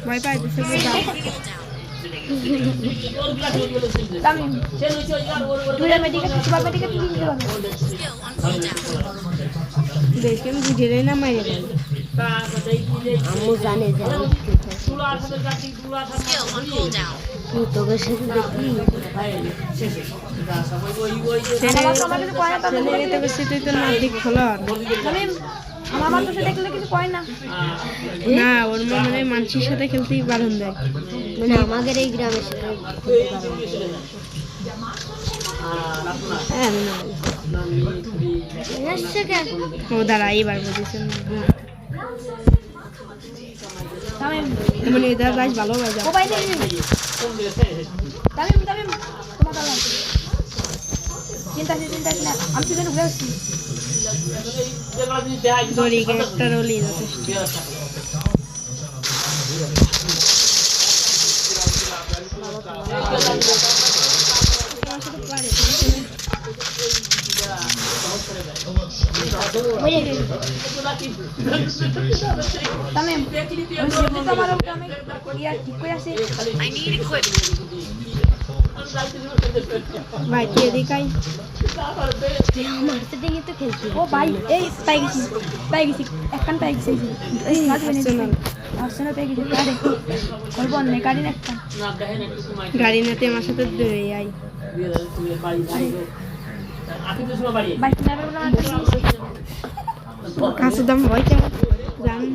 ভয় পাইতেছে বুঝা তামিম দুইটা মেডিকেল সুপার মেডিকেল দিতে হবে দেখেন ভিডিওরে না মাইরে দেয় আম্মু জানে যে তোকে সাথে দেখলি সেটাই তো না দিক খোলা আমার বাচ্চার সাথে দেখলে কিছু কয় না না ওর মানে মানুষের সাথে খেলতেই বারণ দেয় মানে আমাদের এই গ্রামের সাথে ও দাঁড়া এইবার বুঝেছেন মানে এদের রাইস ভালো হয়ে যাবে চিন্তা না আমি তো ঘুরে আসছি দড়ি একটা রোলি যথেষ্ট ভাই তুই এদিকাই মারতে দেখে তো খেলছি ও ভাই এই পাই গেছি একখান পাই গেছি আর্সেনাল পেয়ে গেছি গাড়ি বলবো না গাড়ি একটা গাড়ি নাতে আমার সাথে আই বাইক নেবে কাছে দাম হয় কেমন জানেন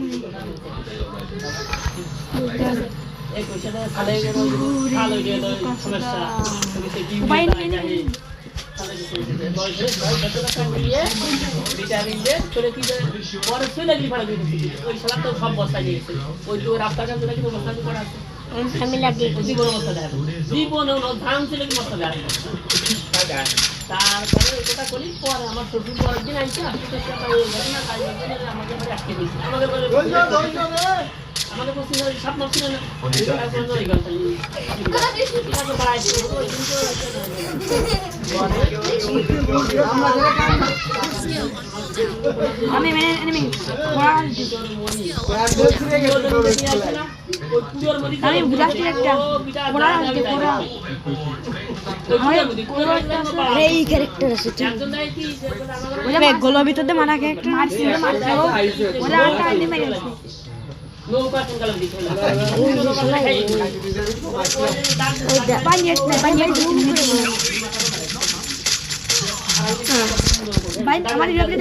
আমি লাগে তারপরে ওটা করি পরে আমার শ্বশুর পরের দিন আইসে আমাদের পশ্চিম 7 মাস ছিল না আমি আমি বুঝাচ্ছি একটা এই ক্যারেক্টার আছে গোলার ভিতরে মারা একটা মারছি ওরা আইনে মেরে গেছে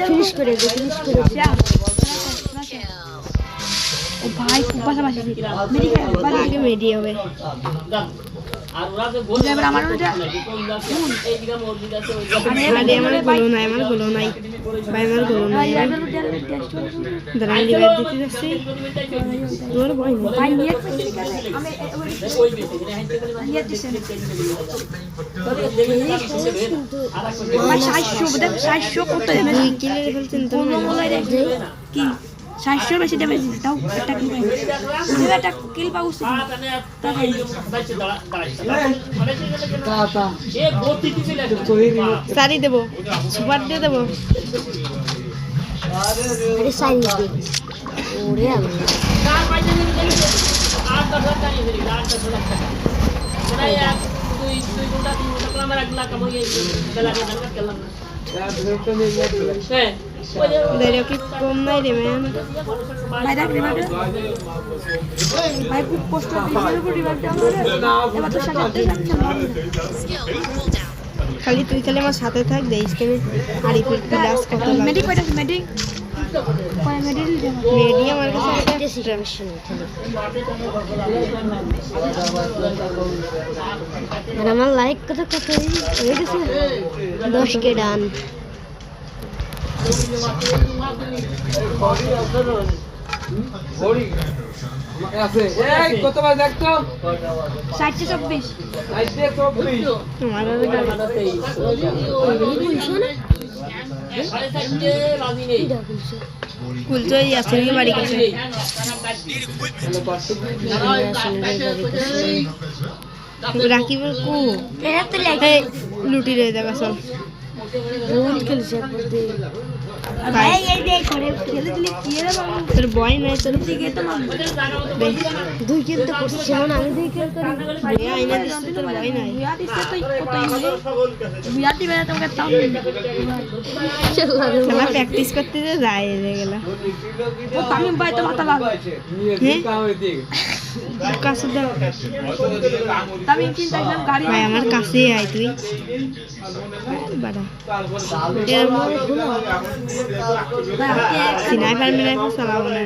ফিনিশ করে ও ভাই খুব পাশাপাশি মেডি হবে আর ওরা যে গোল এবার আমার ওটা এই গ্রাম ওর দিকে আছে ওই আমার গুলো নাই ভাই আমার গুলো নাই দাঁড়াই লিভার দিতে যাচ্ছি তোর ভয় নেই ভাই নিয়ে আমি ওই বেশি নিয়ে দিছেন আর ভাই 600 করতে দেবে দুই কিলো ফেলছেন তো কোন মলাই রে কি 600 বেশি দেবে দাও একটা কিল পাই একটা কিল পাউছ সারি দেবো সুপার দিয়ে দেবো আরে সাইন দে ওরে আমি কি কম নাই রে ম্যাম ভাই খুব কষ্ট খালি তুই খালি আমার সাথে থাক দেখিস তুমি আরিফের ক্লাস কত মেডি কয়টা মেডি মেডি আমার কাছে আর আমার লাইক কত হয়ে গেছে 10K ডান কতবার দেখছো 724 তোমার কুলচই আছে কি বাড়ি কাছে রাকিবের কু লুটি রে দেখা চল বহুত খেলছে ভাই এই যে করে খেলে দিলে কি রে বাবু তোর ভয় নাই তোর দিকে তো মারবো বেশ দুই কিল তো করছি যেমন আমি দুই কিল করি ভয় আইনা দিচ্ছে তোর ভয় নাই বিয়া দিছে তো কতই হবে বিয়া দিবে তোমাকে তাও খেলা প্র্যাকটিস করতে যে যায় গেলা ও তামিম ভাই তো মাথা লাল কাছে দাও তামিম চিন্তা করলাম গাড়ি ভাই আমার কাছে আয় তুই বাড়া এর মধ্যে ভাই স্নাইপার মিনাইপার চালাবো না